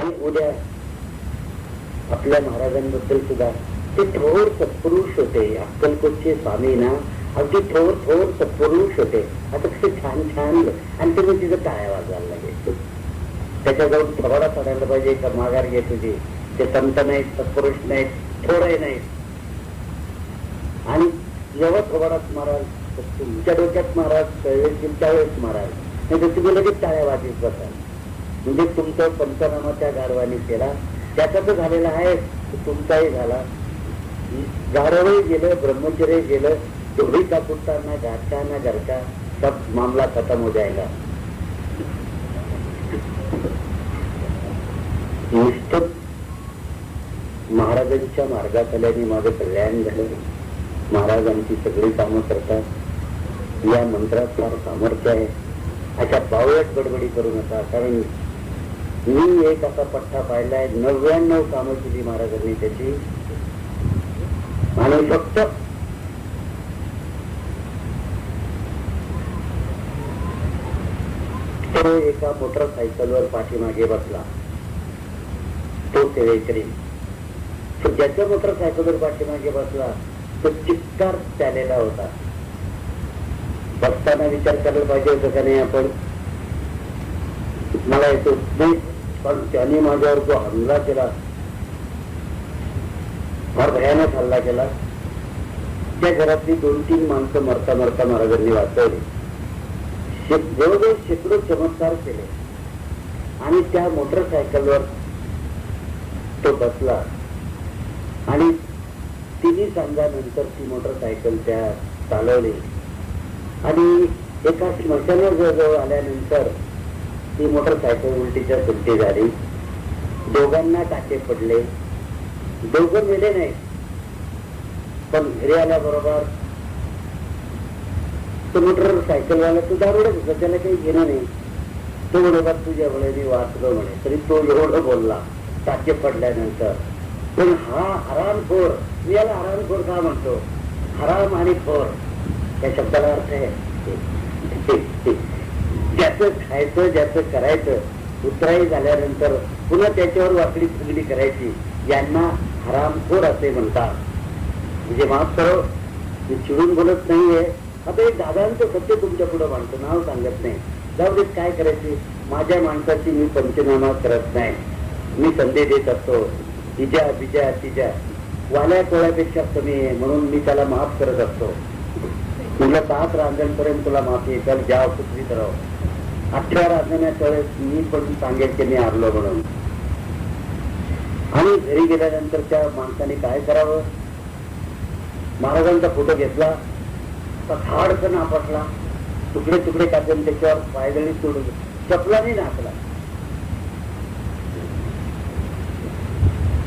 आणि उद्या आपल्या महाराजांबद्दल सुद्धा ते थोर सत्पुरुष होते. अक्कलकोटचे स्वामी ना अगदी थोर थोर सत्पुरुष होते. आता कसे छान छान आणि तुम्ही तिथं टाळ्या वाजवायला लागेल. त्याच्याजवळ थोडा पडायला पाहिजे का माघार घे तुझी. ते संत नाहीत, सत्पुरुष नाहीत, थोडे नाहीत. आणि जेव्हा थोबाडात माराल तुमच्या डोक्यात महाराज त्यावेळेस माराल, नाही तर तुम्ही लगेच टाळ्या वाजवीत बसाल. म्हणजे तुमचं पंचनामा त्या गाढवाने केला, त्याचा तर झालेला आहे, तुमचाही झाला. गाढवही गेलं, ब्रह्मचर्य गेलं, तेवढी काकुटता ना घाटका ना घरका, सब मामला खतम हो जाएगा. निष्ठ महाराजांच्या मार्गात आल्याने माझं कल्याण झालं. महाराज आमची सगळी कामं करतात. या मंत्रात फार सामर्थ्य आहे. अशा बावळट गडबडी करू नका. कारण मी एक असा पट्टा पाहिलाय, 99 कामं केली महाराजांनी त्याची. आणि फक्त तो एका मोटरसायकलवर पाठीमागे बसला, तो सेवेकरी. ज्याच्या मोटरसायकलवर पाठीमागे बसला तो चिक्कार चाललेला होता. बसताना विचार करायला पाहिजे होतं का नाही आपण, मला येतो नाही, पण त्याने माझ्यावर जो हल्ला केला, फार भयानक हल्ला केला. त्या घरातली 2-3 माणसं मरता मरता महाराजांनी वाचवली. जवळजवळ शेकडो चमत्कार केले. आणि त्या मोटरसायकलवर तो बसला आणि 3 सांगानंतर ती मोटरसायकल त्या चालवली. आणि एका स्मशानाजवळ आल्यानंतर ती मोटरसायकल उलटीच्या सुलटी झाली. दोघांना टाके पडले. दोघं मेले नाही, पण घरी आल्याबरोबर तो मोटरसायकलवाला तो दारुडच होता, त्याला काही घेणं नाही. तो बरोबर तुझ्या वेळेने वाचलो म्हणे. तरी तो एवढं बोलला टाके पडल्यानंतर. पण हा हरामखोर, मी याला हरामखोर का म्हणतो, हराम आणि खोर या शब्दाला अर्थ आहे ज्याचं खायचं, ज्याचं करायचं, उतराई झाल्यानंतर पुन्हा त्याच्यावर वाकडी फुगडी करायची, यांना हरामखोर असे म्हणतात. म्हणजे माफ करो, मी चिडून बोलत नाहीये. आता एक दादांचं सत्य तुमच्या पुढे मांडतो, नाव सांगत नाही. जाऊ देत, काय करायची. माझ्या माणसाची मी पंचनामा करत नाही, मी संधी देत असतो. तिच्या बिजा तिच्या वाल्या कोळ्यापेक्षा कमी आहे म्हणून मी त्याला माफ करत असतो. तुला 7 रांजणपर्यंत तुला माफी आहे, तर जाव कुठली करावं. 18 रांजण्याच्या वेळेस मी पण सांगेल की मी हारलो म्हणून. आणि घरी गेल्यानंतर त्या माणसाने काय करावं, महाराजांचा फोटो घेतला, धाडकन आपटला, तुकडे तुकडे टाकून त्याच्यावर पायदळी सोडून चपलाने नाचला.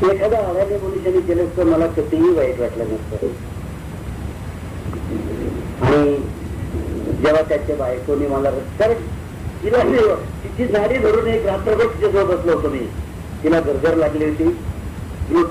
एखाद्या आव्याने मनुष्याने केलं तर मला कितीही वाईट वाटलं नसतं. आणि जेव्हा त्याच्या बायकोने मला, कारण तिला तिची झाडी धरून एक रात्रभर तिच्याजवळ बसलो होतो मी. तिला गरगर लागली होती,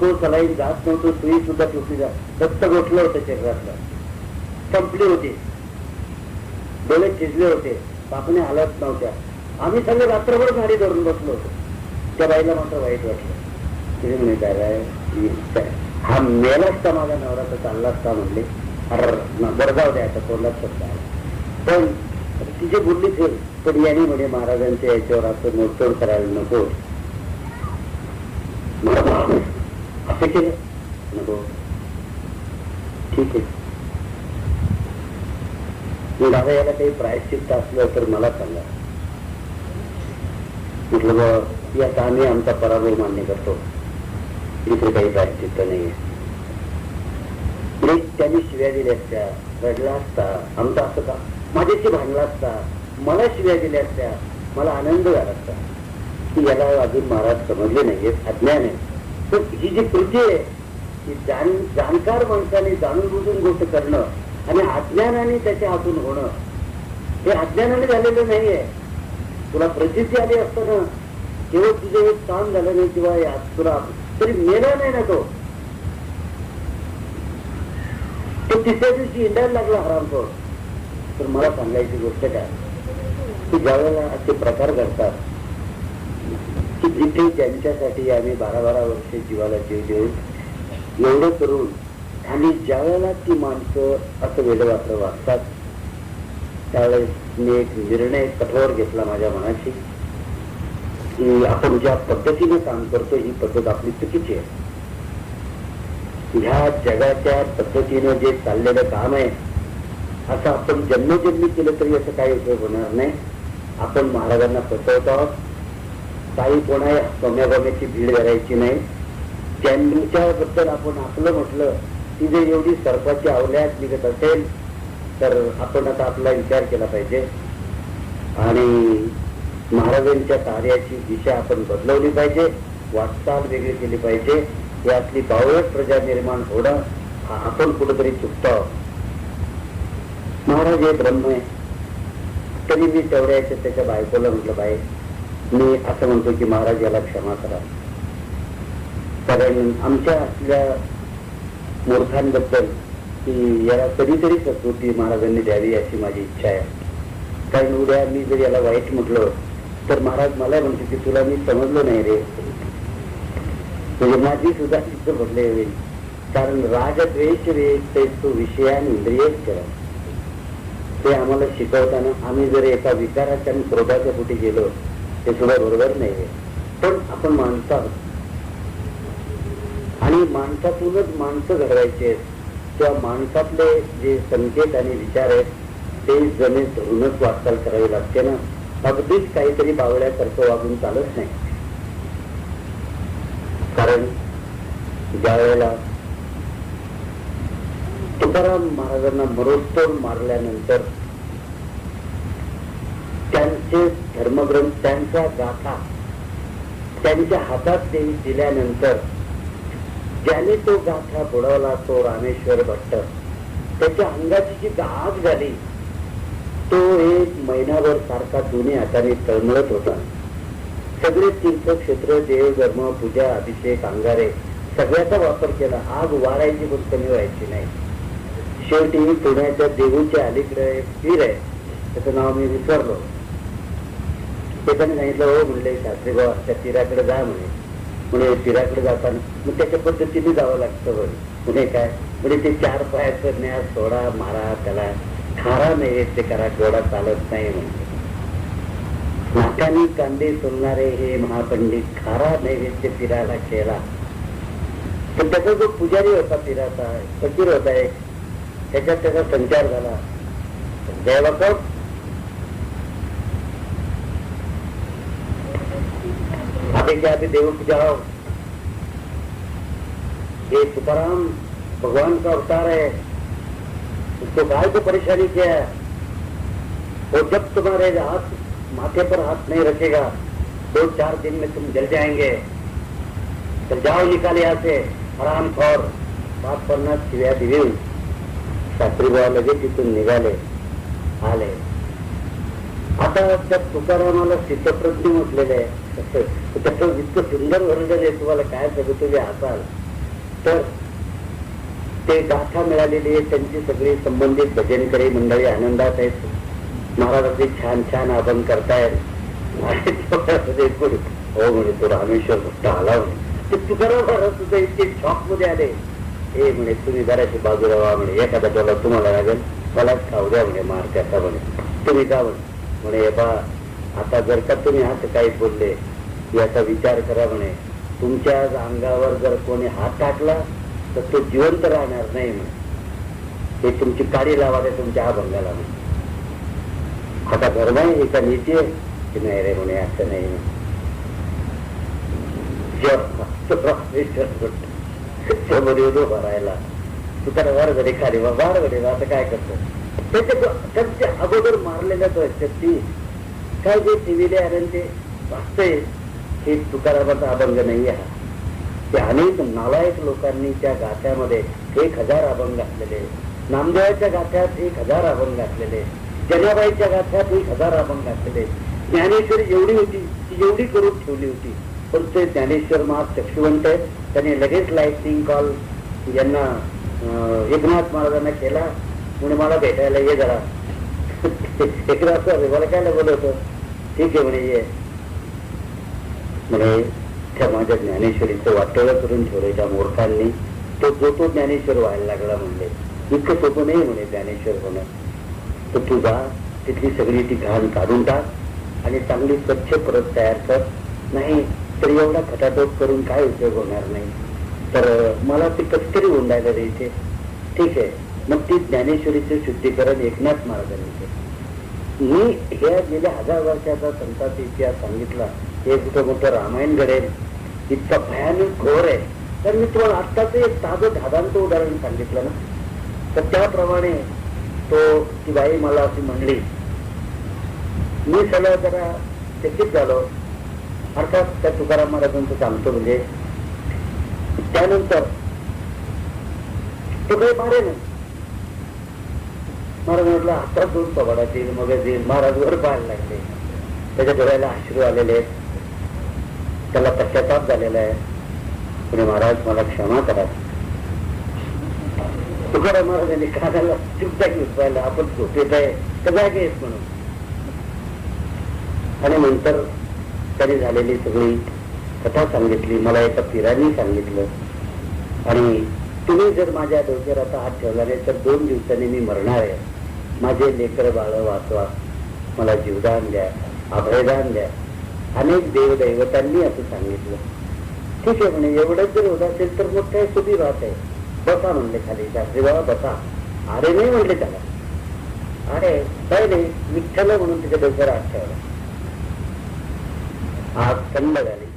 तो सलाईन जात नव्हतो, सुई सुद्धा टोपी रक्त गोठलं होतं शरीरातलं, संपली होती, डोळे शिजले होते, पापण्या हालत नव्हत्या. आम्ही सगळे रात्रभर झाडी धरून बसलो होतो. त्या बाईला मात्र वाईट वाटलं. तिने म्हणे काय हा मेला असता माझा नवरा तर चालला असता म्हणले. बरं जाऊ द्या, आता तोंडात शब्द आहे. पण तिचे बोलली ते, पण यांनी म्हणे महाराजांच्या याच्यावर असं मोडतोड करायला नको, असं केलं नको. ठीक आहे, दादा याला काही प्रायश्चित्त असलं तर मला सांगा. म्हटलं बा याचा आम्ही आमचा पराभव मान्य करतो, इथे काही प्रायश्चित्त नाहीये. त्यांनी शिव्या दिल्या असत्या, रडला असता, आमचा असं का माझ्याशी भांडला असता, मला शिव्या दिल्या असत्या, मला आनंद झाला असता. की याला अजून महाराज समजले नाहीये, अज्ञान आहे. पण ही जी कृती आहे की जाणकार माणसाने जाणून बुजून गोष्ट करणं आणि अज्ञानाने त्याच्या हातून होणं, हे अज्ञानाने झालेलं नाहीये. तुला प्रसिद्धी आली असताना केवळ तुझे एक काम झालं नाही किंवा तुला तरी मेला नाही ना तो तिसऱ्या दिवशी इंडायला लागला हरामखोर. तर मला सांगायची गोष्ट काय की ज्यावेळेला असे प्रकार घडतात की जिथे ज्यांच्यासाठी आम्ही 12-12 वर्षे जीवाला जीव देऊ एवढं करून आणि ज्या वेळेला ती माणसं असं वेडवाकडं वागतात त्यावेळेस मी एक निर्णय कठोर घेतला माझ्या मनाशी की आपण ज्या पद्धतीने काम करतो ही पद्धत आपली चुकीची आहे. ह्या जगाच्या पद्धतीनं जे चाललेलं काम आहे असं आपण जन्मोजन्मी केलं तरी असं काही उपयोग होणार नाही. आपण महाराजांना फसवत आहोत. काही कोणा गम्यागम्याची भीड करायची नाही. ज्यांच्याबद्दल आपण आपलं म्हटलं ती जर एवढी सर्पाची अवल्यात निघत असेल तर आपण आता आपला विचार केला पाहिजे आणि महाराजांच्या कार्याची दिशा आपण बदलवली पाहिजे. वाटचाल वेगळी केली पाहिजे. यातली बावळट प्रजा निर्माण होणं आपण कुठेतरी चुकतो. महाराज हे ब्रह्म आहे. तरी मी तेवढ्या याच्यात त्याच्या बायकोला म्हटलं बाई मी असं म्हणतो की महाराज याला क्षमा करा, कारण आमच्या असल्या मूर्खांबद्दल की याला कधीतरी सद्बुद्धी महाराजांनी द्यावी अशी माझी इच्छा आहे. कारण उद्या मी जर याला वाईट म्हटलं तर महाराज मला म्हणते की तुला मी समजलो नाही रे, म्हणजे माझी सुद्धा चित्त बदले होईल. कारण राग द्वेष रे तो विषयान इंद्रियच करा ते आम्हाला शिकवताना आम्ही जर एका विकाराच्या आणि क्रोधाच्या पोटी गेलो ते सुद्धा बरोबर नाही. पण आपण माणसं आहोत आणि माणसातूनच माणसं घडवायची आहेत. त्या माणसातले जे संकेत आणि विचार आहेत ते जमीन धरूनच वाटचाल करावी लागते ना. अगदीच काहीतरी बावळ्यासारखं वागून चालत नाही. कारण ज्या वेळेला तुकाराम महाराजांना मरोत्तोड मारल्यानंतर त्यांचे धर्मग्रंथ त्यांचा गाथा त्यांच्या हातात दिल्यानंतर ज्याने तो गाथा बुडवला तो रामेश्वर भट्ट त्याच्या अंगाची जी आग झाली तो एक महिनाभर सारखा दोन्ही हाताने तळमळत होता. सगळे तीर्थक्षेत्र देव धर्म पूजा अभिषेक अंगारे सगळ्याचा वापर केला. आग वाढायची पण कमी व्हायची नाही. शेवटी पुण्याच्या देहूच्या अलीकडे एक पीर आहे त्याचं नाव मी विसरलो. ते त्यांनी सांगितलं हो म्हणले शास्त्री बाबा त्या पीराकडे जा म्हणे पीराकडे जाताना मग त्याच्या पद्धतीने जावं लागतं म्हणे काय म्हणजे ते 4 पायाचं न्यास सोडा मारा त्याला खारा नैवेद्य करा गोडा चालत नाही म्हणजे नाकानी कांदे सोडणारे हे महापंडित खारा नैवेद्य पीराला केला. तर त्याचा जो पुजारी होता पीराचा फकीर होता एक त्याच्यात त्याचा संचार झाला. जय बापा अभी क्या अभी देव पूजाओ ये तुकाराम भगवान का अवतार है उसको गाय को परेशानी क्या है और जब तुम्हारे हाथ माथे पर हाथ नहीं रखेगा 2-4 दिन में तुम जल जाएंगे तो जाओ निकाले यहाँ से आराम खोर. 5-50 शिव्या दिली. शास्त्री बाबा लगेच तिथून निघाले आले. आता त्या तुकारामाला चित्तप्रज्ञ म्हटलेले आहे. त्याचं इतकं सुंदर वर्णन आहे तुम्हाला काय सांगू तुम्ही असाल तर ते गाथा मिळालेली आहे. त्यांची सगळी संबंधित भजनकरी मंडळी आनंदात आहेत. महाराज अगदी छान छान अभंग करतायत. हो म्हणे तो रामेश्वर भट्ट आला म्हणे. ते तुकाराम महाराज सुद्धा इतके शॉक मध्ये आले. हे म्हणे तुम्ही जराशी बाजूला व्हा म्हणे एखादा टोला तुम्हाला लागेल मलाच खाऊ द्या म्हणे मार त्याचा म्हणे तुम्ही का म्हणे बा आता जर का तुम्ही असं काही बोलले याचा विचार करा म्हणे तुमच्या अंगावर जर कोणी हात टाकला तर तो जिवंत राहणार नाही म्हणे. हे तुमची काळी लावा दे तुमच्या अभंगाला म्हणे. आता धर्म आहे एका नीती आहे की नाही रे म्हणे असं नाही समोर उभा राहायला तुकारा वार घरी खाली वार घरी आता काय करतो त्यांच्या अगोदर मारलेल्या ती काय जे टीव्हीले आले ते वाचतंय हे तुकारामाचा अभंग नाही आहे. ते अनेक नालायक लोकांनी त्या गाथ्यामध्ये 1000 अभंग घातलेले. नामदेवाच्या गाथ्यात 1000 अभंग घातलेले. जनाबाईच्या गाथ्यात 1000 अभंग घातलेले. ज्ञानेश्वरी एवढी होती ती एवढी करून ठेवली होती. पण ते ज्ञानेश्वर महाराज चक्षुवंत आहेत. त्यांनी लगेच लाईटनिंग कॉल यांना एकनाथ महाराजांना केला. म्हणे मला भेटायला ये जरा. एकनाथ मला काय बोलवत ठीक आहे म्हणे ये. म्हणजे त्या माझ्या ज्ञानेश्वरीचं वाटोळं करून ठेवलं त्या मूर्खांनी. तो ज्ञानेश्वर व्हायला लागला म्हणले. इतकं सोपं नाही म्हणे ज्ञानेश्वर होणं. तर तू जा, तिथली सगळी ती घाण काढून टाक आणि चांगली स्वच्छ परत तयार कर. नाही तर एवढा खटाटोप करून काय उपयोग होणार नाही. तर मला ते कसं तरी होऊन राहिलं रे इथे. ठीक आहे, मग ती ज्ञानेश्वरीचं शुद्धीकरण एकनाथ महाराजांनी केलं. मी ह्या गेल्या 1000 वर्षाचा संतांचा इतिहास सांगितला. हे कुठं मोठं रामायण घडेल इतका भयानक घोर आहे. तर मी तुम्हाला आत्ताच एक ताजं धादांचं उदाहरण सांगितलं ना. तर त्याप्रमाणे ती बाई मला अशी म्हणली. मी सगळं जरा चकित झालो. अर्थात त्या तुकाराम महाराजांचं सांगतो म्हणजे त्यानंतर तो काही मारे नाही. महाराज म्हटलं हातात दोन पवाडात येईल मग येईल. महाराज वर पाहायला लागले. त्याच्या डोळ्याला अश्रू आलेले आहेत. त्याला पश्चाताप झालेला आहे. पुणे महाराज मला क्षमा करा. तुकाराम महाराजांनी कानाला चुपटा घेतवायला आपण झोपेत आहे तर जागे आहेत म्हणून. आणि नंतर त्याने झालेली सगळी कथा सांगितली. मला एका पिरांनी सांगितलं. आणि तुम्ही जर माझ्या डोक्यावर आता हात ठेवला नाही तर 2 दिवसांनी मी मरणार आहे. माझे लेकर बाळ वाचवा, मला जीवदान द्या, अभयदान द्या. अनेक देवदैवतांनी असं सांगितलं. ठीक आहे म्हणे, एवढंच जर होत असेल तर मग काय सुधी राहत आहे. बसा म्हणले खाली. शास्त्री बाबा बसा. अरे नाही म्हणले त्याला. अरे काय नाही, विठ्ठल म्हणून तिच्या डोक्यावर हात ठेवला. आज थंड झाली.